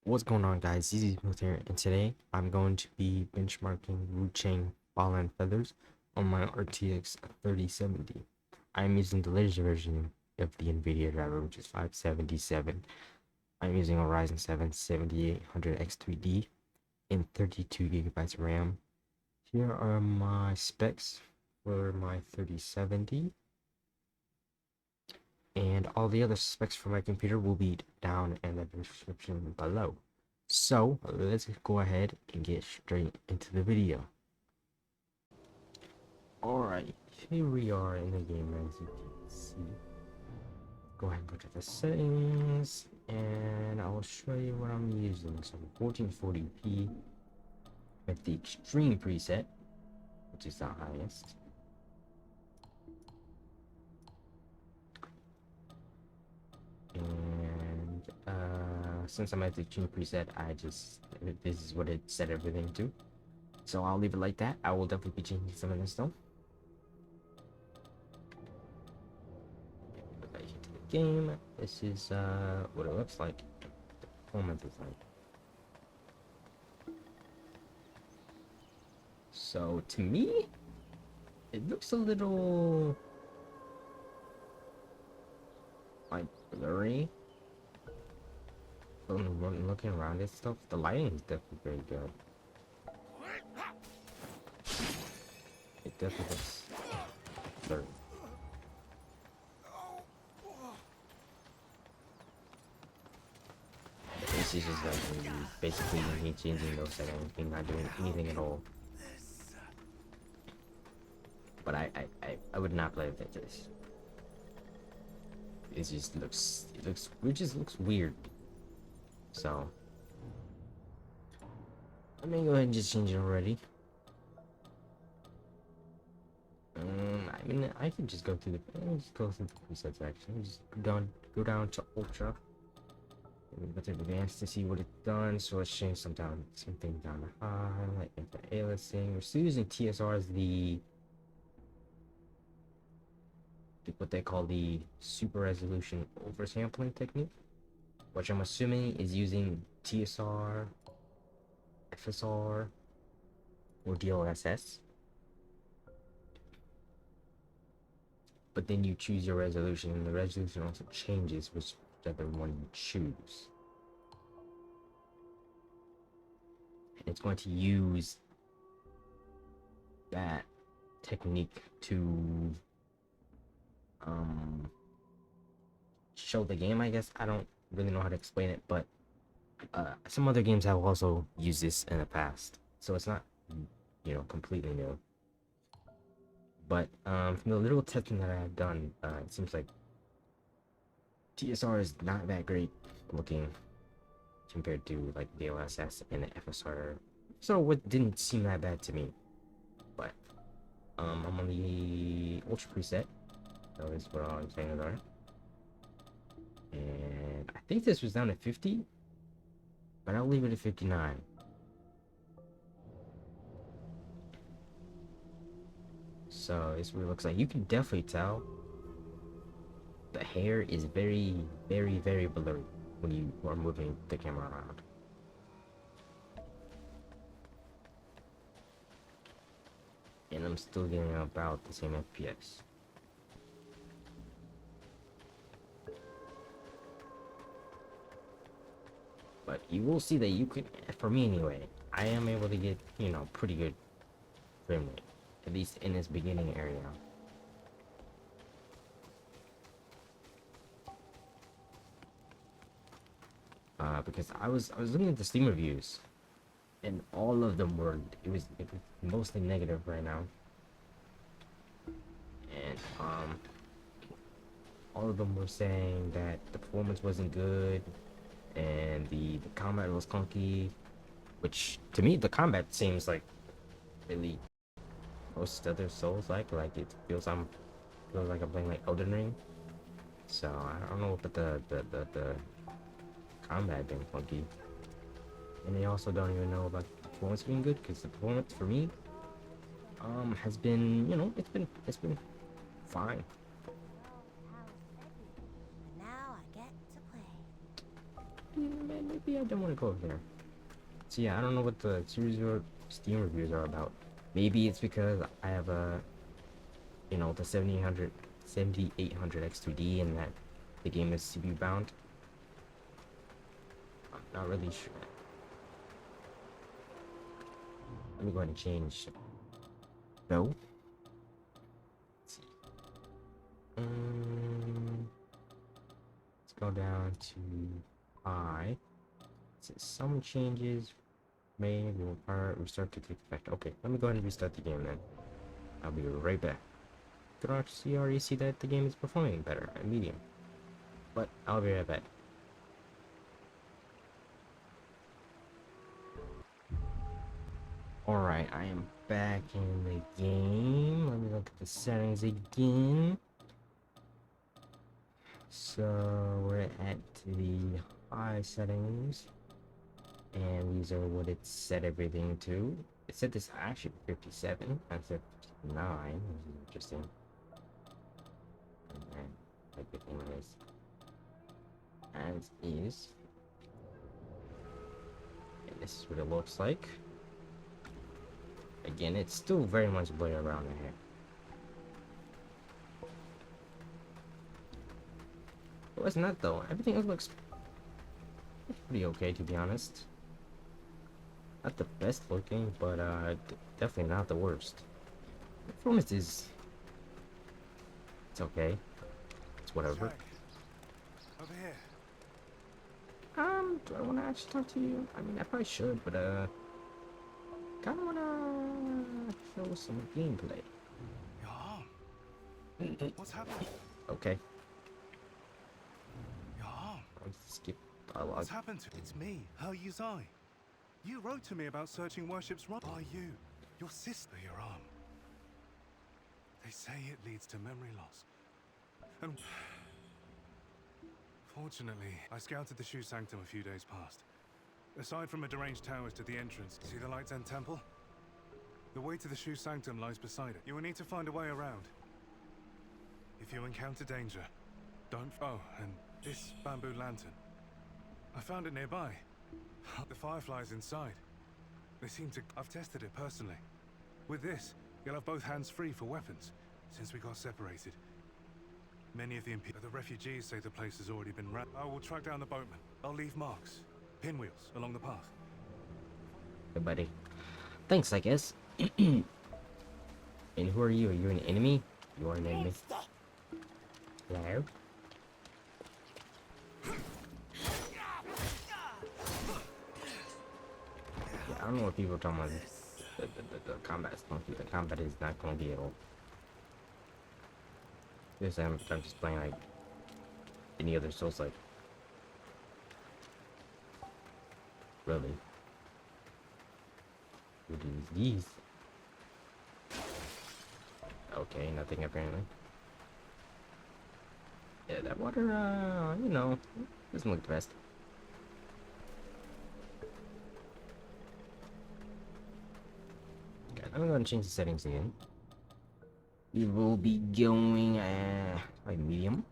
What's going on, guys? Easy Smooth here, and today I'm going to be benchmarking Wuchang Ball and Feathers on my RTX 3070. I'm using the latest version of the NVIDIA driver, which is 577. I'm using a Ryzen 7 7800X3D and 32 gigabytes RAM. Here are my specs for my 3070, and all the other specs for my computer will be down in the description below. So let's go ahead and get straight into the video. Alright, here we are in the game, as you can see. Go ahead and go to the settings, and I will show you what I'm using. So 1440p with the extreme preset, which is the highest. And since I'm at the extreme preset, this is what it set everything to. So I'll leave it like that. I will definitely be changing some of this stuff. Go back into the game. This is what it looks like. The performance is like. So to me, it looks a little like blurry. But looking around this stuff, the lighting is definitely very good. It definitely looks blurry. This is just like basically me changing those settings, me not doing anything at all. But I would not play with this. It just looks weird. So let me go ahead and just change it already. I mean, I can just go through the presets actually. Just go down to Ultra. And go to advanced to see what it's done. So let's change some things down to high, like anti-aliasing. We're still using TSR as what they call the super resolution oversampling technique, which I'm assuming is using TSR, FSR, or DLSS. But then you choose your resolution, and the resolution also changes whichever one you choose. And it's going to use that technique to show the game, I guess. I don't really know how to explain it, but some other games have also used this in the past, so it's not, completely new. But from the little testing that I have done, it seems like TSR is not that great looking compared to like DLSS and the FSR. So it didn't seem that bad to me. But I'm on the Ultra preset. That is what I'm saying about it. And I think this was down to 50, but I'll leave it at 59. So it's what it looks like. You can definitely tell the hair is very, very, very blurry when you are moving the camera around. And I'm still getting about the same FPS. But you will see that you can, for me anyway, I am able to get, pretty good frame rate, at least in this beginning area. Because I was looking at the Steam reviews, and all of them were it was mostly negative right now, and all of them were saying that the performance wasn't good, and the combat was clunky, which to me the combat seems like really most other Souls like it feels like I'm playing like Elden Ring. So I don't know about the combat being funky. And they also don't even know about the performance being good, because the performance for me has been, it's been fine. maybe I don't want to go there. So yeah, I don't know what the series or Steam reviews are about. Maybe it's because I have a, you know, the 7800 X2D and that the game is CPU bound. I'm not really sure. Let me go ahead and change. No. Let's see. Let's go down to high. So some changes may require restart to take effect. Okay, let me go ahead and restart the game then. I'll be right back. You can actually already see that the game is performing better at medium. But I'll be right back. Alright, I am back in the game. Let me look at the settings again. So we're at the high settings. And these are what it set everything to. It set this actually 57 instead of 59, which is interesting. And then everything is as is. And this is what it looks like. Again, it's still very much blurry around in here. It wasn't that though. Everything else looks pretty okay, to be honest. Not the best looking, but definitely not the worst. Performance is, it's okay. It's whatever. Over here. Do I want to actually talk to you? I mean, I probably should, but kind of want to show some gameplay. Your arm. What's happened? Okay, Your arm. I'll skip dialogue. What's happened to It's me, Her Yuzai. You wrote to me about searching Worship's Run. Are you? Your sister, your arm. They say it leads to memory loss. And fortunately, I scouted the Shu Sanctum a few days past. Aside from a deranged towers to the entrance, see the Lights End Temple? The way to the Shu Sanctum lies beside it. You will need to find a way around. If you encounter danger, don't... Oh, and this bamboo lantern. I found it nearby. The fireflies inside. They seem to... I've tested it personally. With this, you'll have both hands free for weapons, since we got separated. Many of the refugees say the place has already been I will track down the boatman. I'll leave marks. Pinwheels along the path. Hey, buddy. Thanks, I guess. And who are you? Are you an enemy? You are an enemy. Hello? Yeah, I don't know what people are talking about. The combat is funky. The combat is not funky at all. This I'm just playing like any other Souls like. Really? What is these? Okay, nothing apparently. Yeah, that water, you know, doesn't look the best. Okay, I'm gonna change the settings again. We will be going, like medium.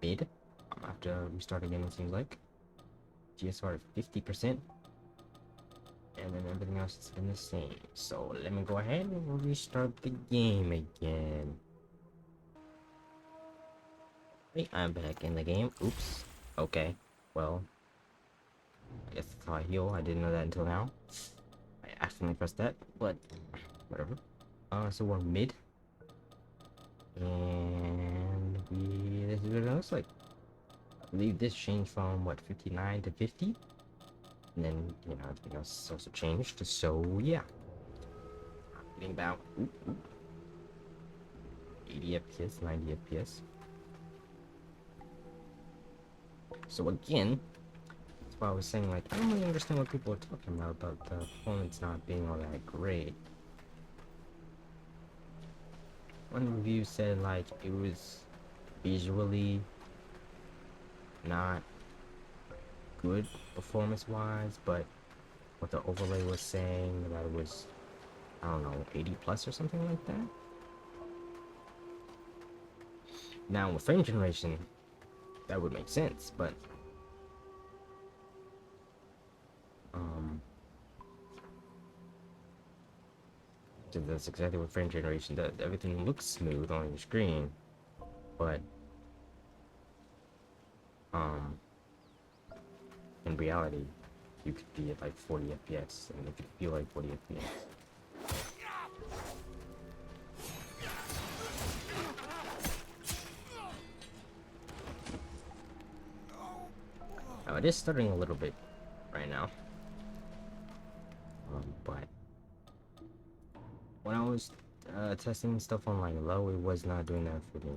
Mid. I'm have to restart again, it seems like. TSR 50%. And then everything else has been the same. So let me go ahead and restart the game again. Hey, I'm back in the game. Oops. Okay. Well, I guess that's how I heal. I didn't know that until now. I accidentally pressed that, but whatever. So we're mid. And this is what it looks like. I believe this changed from what, 59 to 50? And then, you know, everything else also changed. So yeah. Getting about 80 FPS, 90 FPS. So again, that's why I was saying, like, I don't really understand what people are talking about the performance not being all that great. One review said, like, it was visually not good performance-wise, but what the overlay was saying, that it was, I don't know, 80 plus or something like that. Now, with frame generation, that would make sense, but So that's exactly what frame generation does. Everything looks smooth on your screen, but in reality, you could be at like 40 FPS, and it could feel like 40 FPS. Now it is stuttering a little bit right now, but when I was testing stuff on like low, it was not doing that for me.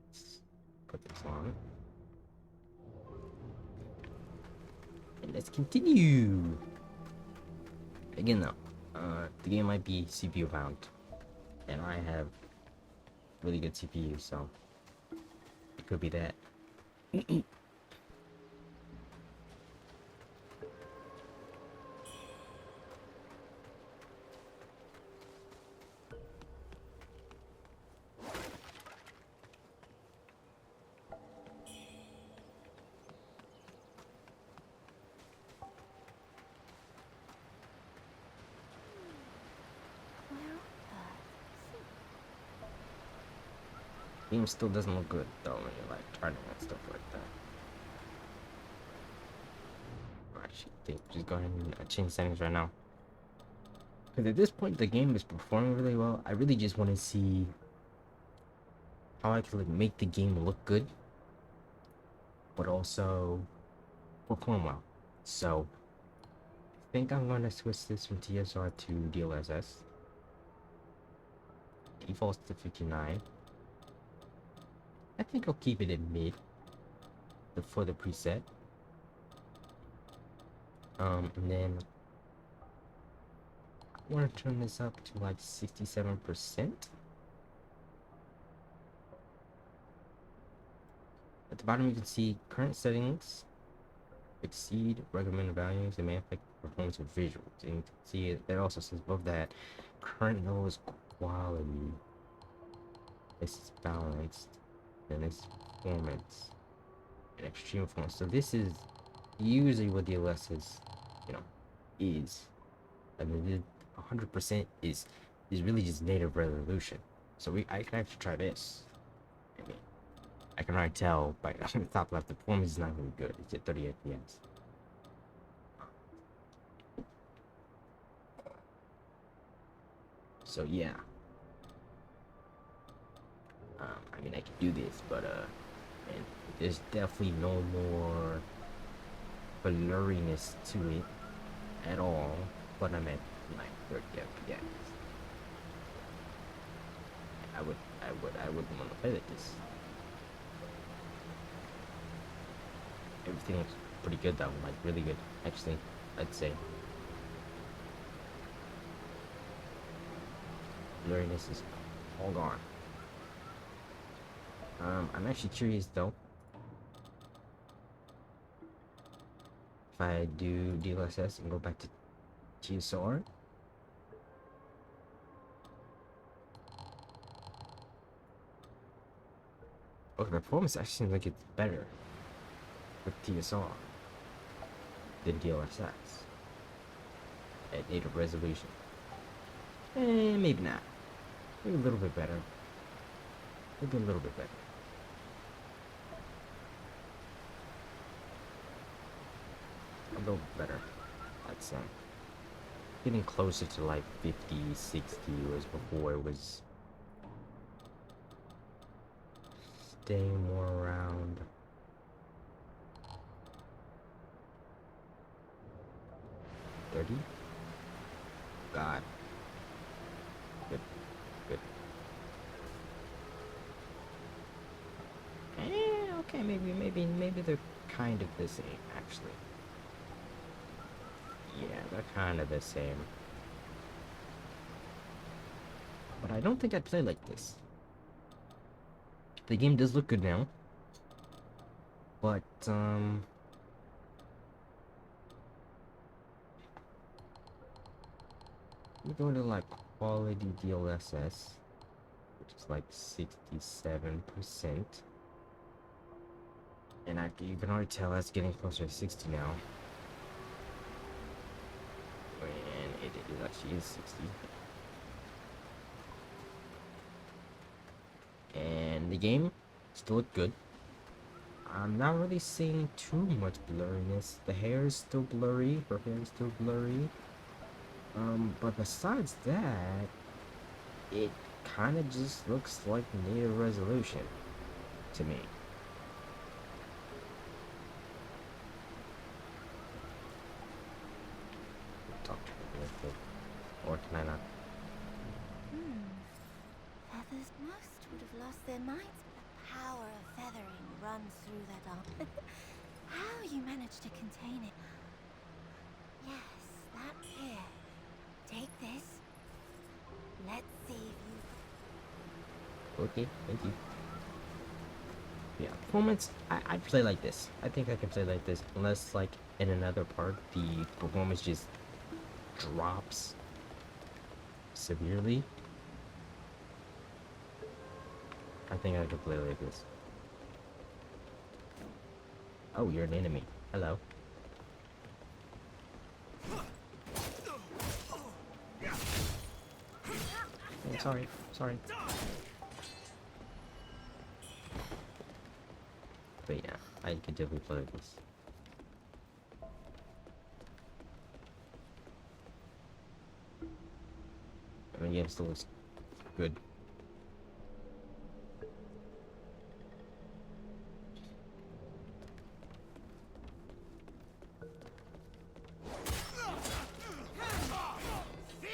Let's put this on. And let's continue. Again though, the game might be CPU bound, and I have really good CPU, so it could be that. Game still doesn't look good though when you're like turning and stuff like that. Actually, I think just go ahead and change settings right now. Because at this point the game is performing really well. I really just want to see how I can like, make the game look good, but also perform well. So I think I'm gonna switch this from TSR to DLSS. Defaults to 59. I think I'll keep it in mid for the preset. And then I want to turn this up to like 67%. At the bottom you can see current settings exceed recommended values and may affect performance of visuals. And you can see it also says above that current lowest quality. This is balanced. And this is performance and extreme performance. So this is usually what DLSS, is. I mean, 100% is really just native resolution. So I can actually try this. I mean, I can already tell by the top left, the performance is not really good. It's at 30 FPS. So yeah. I mean, I can do this, but and there's definitely no more blurriness to it at all. But I'm at like 30 FPS. I wouldn't want to play like this. Everything looks pretty good though, like really good, actually, I'd say. Blurriness is all gone. I'm actually curious though. If I do DLSS and go back to TSR. Okay, the performance actually seems like it's better with TSR than DLSS at native resolution. Maybe not. Maybe a little bit better. Maybe a little bit better. A little bit better, I'd say. Getting closer to like 50, 60, whereas before it was staying more around 30. God. Good. Good. Okay, maybe they're kind of the same, actually. Yeah, they're kind of the same. But I don't think I'd play like this. The game does look good now. But, we go to like quality DLSS, which is like 67%. And you can already tell that's getting closer to 60 now. it actually is 60. And the game still looked good. I'm not really seeing too much blurriness. The hair is still blurry. Her hair is still blurry. But besides that, it kind of just looks like native resolution to me. Talk to her real quick. Or can I not? Feathers, most would have lost their minds, but the power of feathering runs through that arm. How you managed to contain it? Yes, that here. Take this. Let's see if you... Okay, thank you. Yeah, performance, I'd play like this. I think I can play like this, unless like in another part the performance just drops severely. I think I could play like this. Oh, you're an enemy. Hello. Oh, sorry. But yeah, I could definitely play like this. I mean, yeah, it still looks good.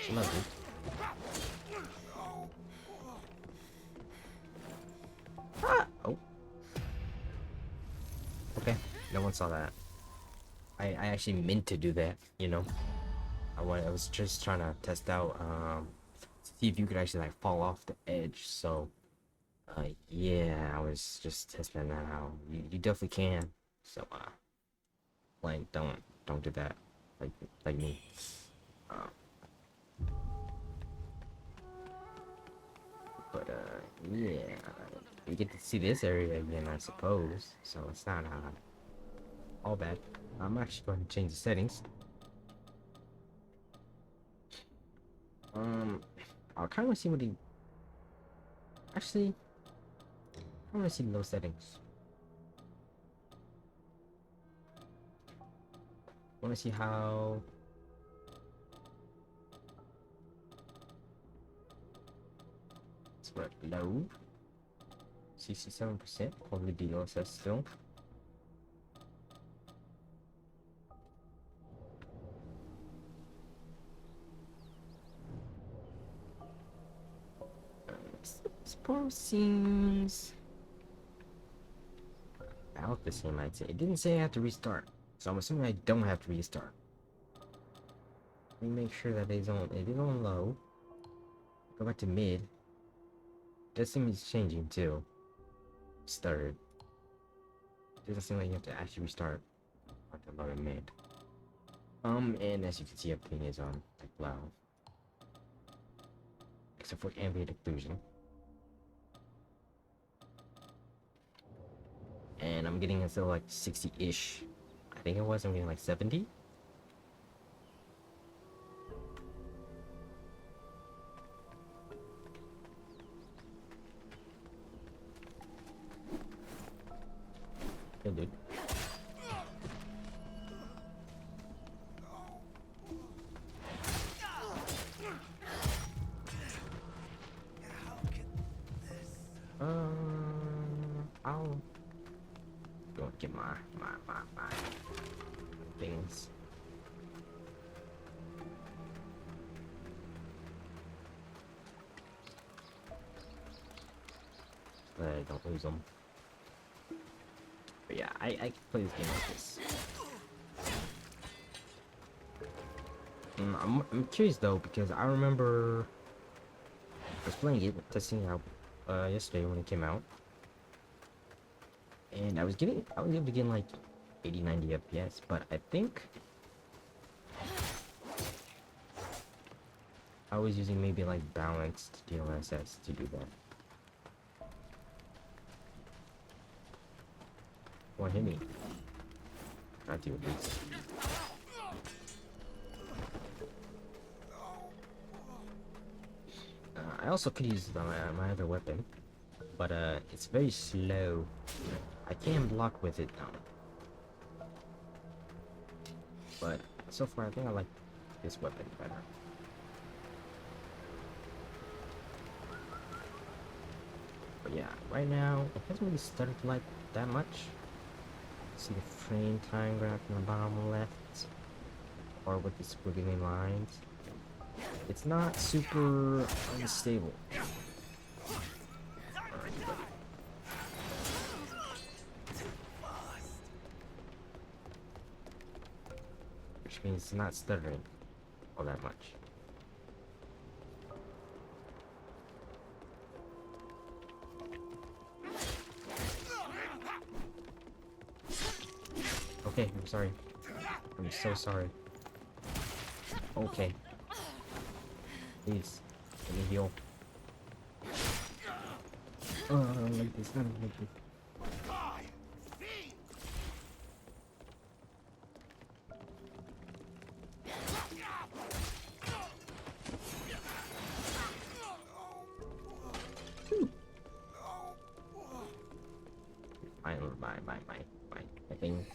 She loves it. Ah! Oh. Okay, no one saw that. I actually meant to do that, you know. I was just trying to test out, see if you could actually like fall off the edge. So, yeah, I was just testing that out. You definitely can. So, like, don't do that, like me. But yeah, you get to see this area again, I suppose. So it's not all bad. I'm actually going to change the settings. I'll kind of see what he. Actually, I want to see low settings. I want to see how. It's what, low. 67%. Probably DLSS still. This part seems about the same, I'd say. It didn't say I have to restart, so I'm assuming I don't have to restart. Let me make sure that it is on low. Go back to mid. Does seem it's changing too. Stuttered. Doesn't seem like you have to actually restart on the low and mid. And as you can see, everything is on like low, except for ambient occlusion. And I'm getting until like 60-ish. I think it was. I'm getting like 70. Hey, dude. I'll go and get my things. But I don't lose them. But yeah, I can play this game like this. I'm curious though, because I remember I was playing it, testing it out yesterday when it came out, and I was able to get like 80-90 FPS, but I think I was using maybe like balanced DLSS to do that. One hit me. Not do at least. I also could use my other weapon, but it's very slow. I can't block with it now. But so far, I think I like this weapon better. But yeah, right now it hasn't really stuttered like that much. See the frame time graph in the bottom left, or with the squiggly lines. It's not super unstable. Alright, buddy. Which means it's not stuttering all that much. Okay, I'm sorry. I'm so sorry. Okay. Please, let me heal. Oh, I don't like this. I don't like this. My things.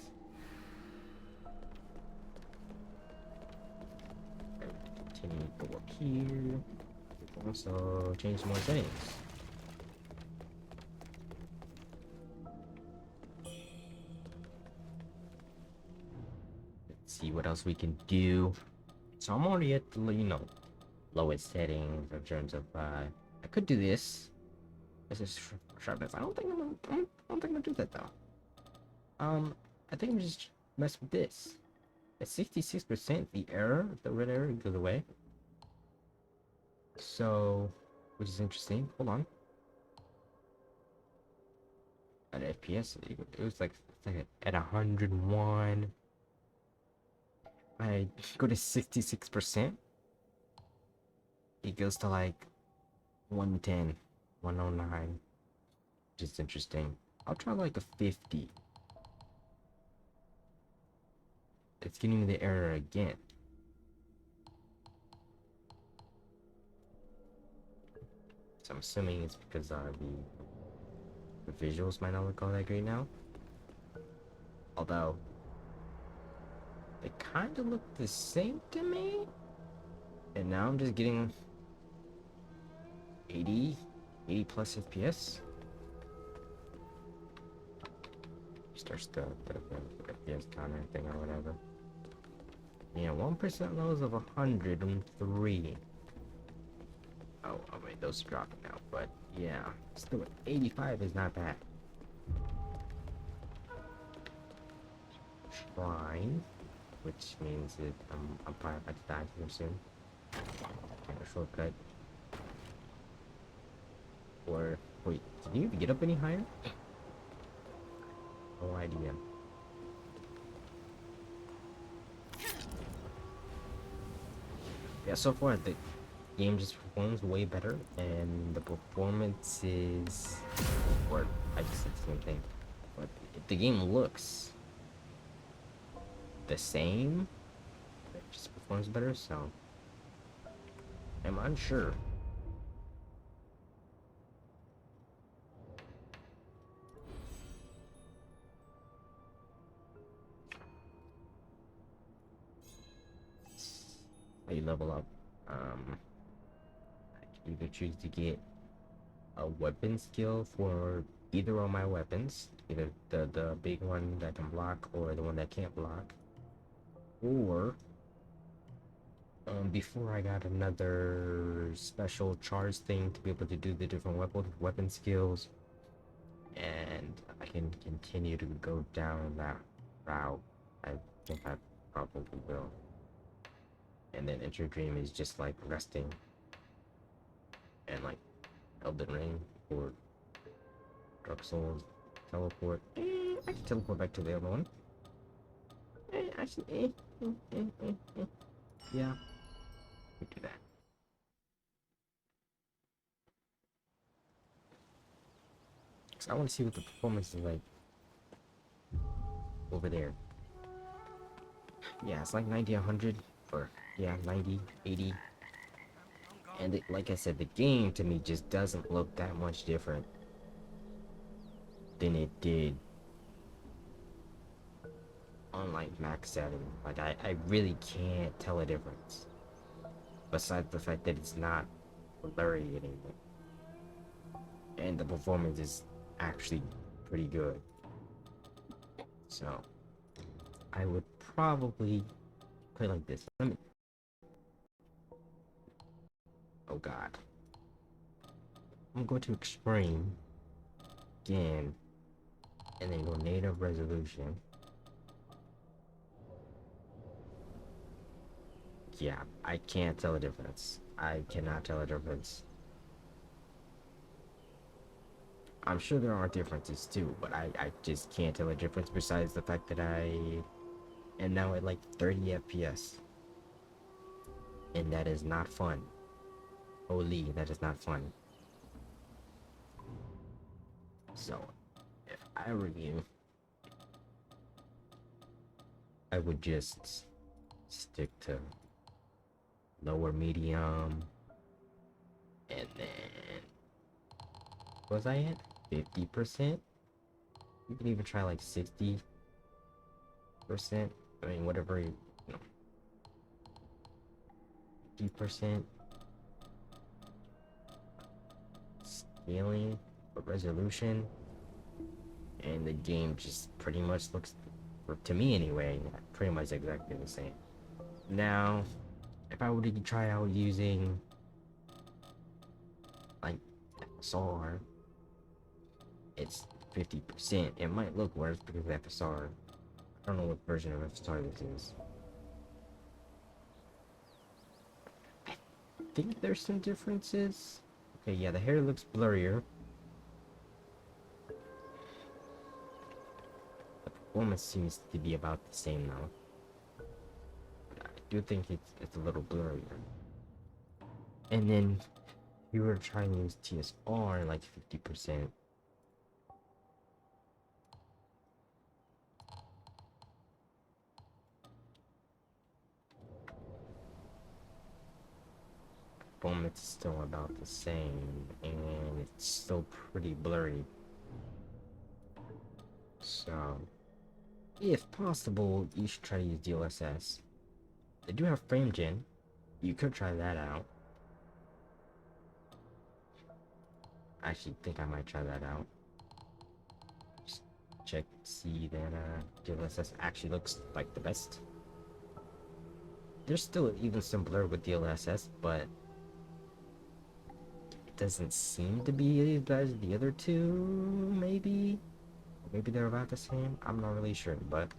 Continue to work here. Also change more settings. Let's see what else we can do. So I'm already at the, lowest settings in terms of I could do this. This is sharpness. I don't think I'm gonna do that though. I think I'm just mess with this. At 66%, the red error goes away. So, which is interesting. Hold on. At FPS, it was like at 101. I go to 66%. It goes to like 110, 109, which is interesting. I'll try like a 50. It's getting me the error again. So I'm assuming it's because the visuals might not look all that great now. Although they kind of look the same to me. And now I'm just getting 80 plus FPS. Starts the FPS counter thing or whatever. Yeah, 1% lows of 103. Oh wait, those are dropping now, but yeah, still at 85 is not bad. Shrine, which means that I'm probably about to die here soon. Kind of shortcut. Or wait, can you even get up any higher? No idea. Yeah, so far the game just performs way better, and the performance is, or I just said the same thing, but the game looks the same, it just performs better, so I'm unsure. You level up, I can either choose to get a weapon skill for either of my weapons, either the big one that can block or the one that can't block, or before I got another special charge thing to be able to do the different weapon skills, and I can continue to go down that route. I think I probably will. And then Enter Dream is just like resting, and like Elden Ring or Dark Souls, teleport. I can teleport back to the other one. Actually, yeah, we do that. Cause I want to see what the performance is like over there. Yeah, it's like 90, 100, or yeah, 90, 80. And like I said, the game to me just doesn't look that much different than it did on like max setting. Like I really can't tell a difference. Besides the fact that it's not blurry anymore. And the performance is actually pretty good. So I would probably play like this. Let me. Oh god. I'm going to extreme again, and then go native resolution. Yeah, I can't tell a difference. I cannot tell a difference. I'm sure there are differences too, but I just can't tell a difference besides the fact that I am now at like 30 FPS. And that is not fun. Holy, that is not fun. So, if I were you, I would just stick to lower medium, and then, what was I at? 50%? You can even try like 60%. I mean, whatever, you know, 50%. Scaling, but resolution, and the game just pretty much looks, to me anyway, pretty much exactly the same. Now, if I were to try out using like FSR, it's 50%. It might look worse because of FSR. I don't know what version of FSR this is. I think there's some differences. Okay, yeah, the hair looks blurrier. The performance seems to be about the same now. But I do think it's a little blurrier. And then if you were trying to use TSR like 50%. Performance is still about the same, and it's still pretty blurry. So, if possible, you should try to use DLSS. They do have frame gen. You could try that out. I actually think I might try that out. Just check, see that DLSS actually looks like the best. There's still even some blur with DLSS, but it doesn't seem to be as bad as the other two, maybe? Maybe they're about the same? I'm not really sure, but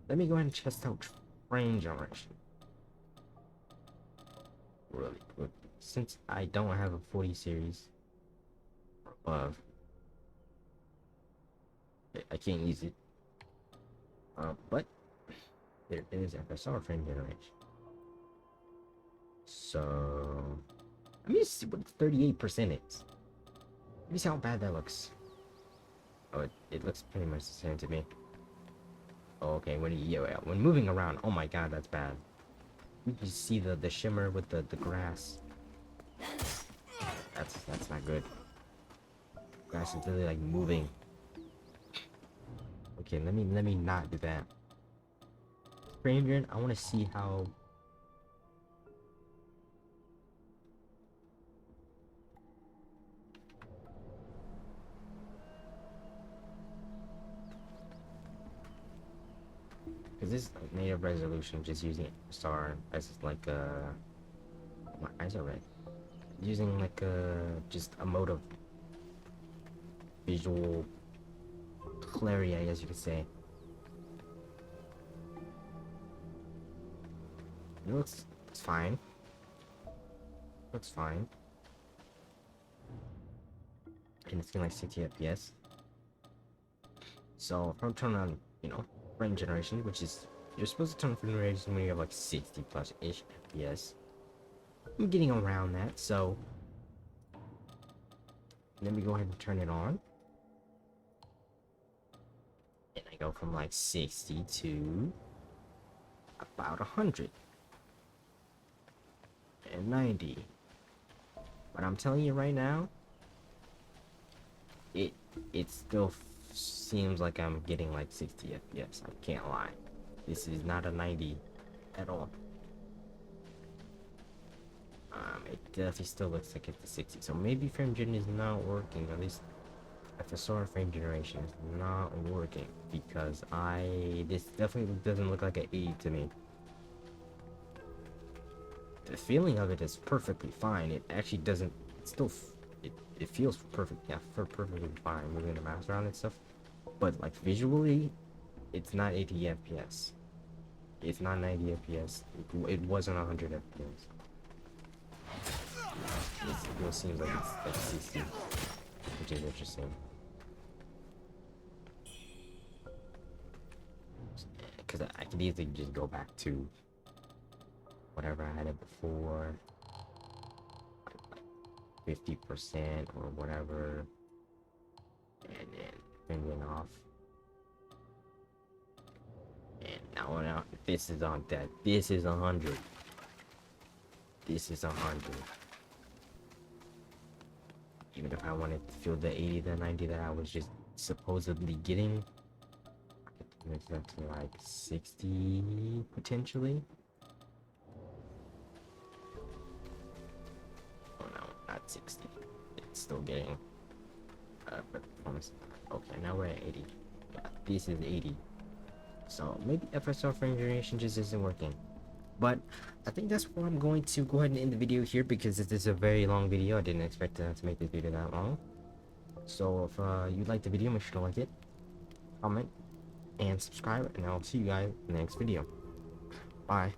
let me go ahead and test out frame generation. Really quick. Since I don't have a 40 series or above, I can't use it. But there is FSR frame generation. So let me see what 38% is. Let me see how bad that looks. Oh, it looks pretty much the same to me. Oh, okay, when moving around, oh my god, that's bad. You can see the shimmer with the grass. That's not good. Grass is really like moving. Okay, let me not do that. Frame gen, I want to see how. Because this is like native resolution, just using star as like my eyes are red. Using like just a mode of visual clarity, I guess you could say. It looks fine. Looks fine. And it's getting like 60 FPS. So if I'm turning on, you know, frame generation, which is, you're supposed to turn on frame generation when you have like 60 plus ish FPS. I'm getting around that, so let me go ahead and turn it on. And I go from like 60 to about 100 and 90 But I'm telling you right now, it still seems like I'm getting like 60 FPS. I can't lie. This is not a 90 at all. It definitely still looks like it's a 60. So maybe frame gen is not working. At least FSR frame generation is not working, because this definitely doesn't look like an 80 to me. The feeling of it is perfectly fine. It actually doesn't. It still. It feels perfect. Yeah, perfectly fine moving the mouse around and stuff. But like visually, it's not 80 FPS. It's not 90 FPS. It wasn't 100 FPS. It still seems like it's like 60, which is interesting. Because I could easily just go back to whatever I had it before, 50% or whatever, and then bring it off. And now this is on that. This is 100. This is 100. Even if I wanted to feel the 80, the 90 that I was just supposedly getting, I could make that to like 60 potentially. Oh no, not 60. It's still getting performance. Okay, now we're at 80. Yeah, this is 80. So maybe FSR frame generation just isn't working. But I think that's where I'm going to go ahead and end the video here, because this is a very long video. I didn't expect to make this video that long. So if you liked the video, make sure to like it, comment, and subscribe, and I'll see you guys in the next video. Bye.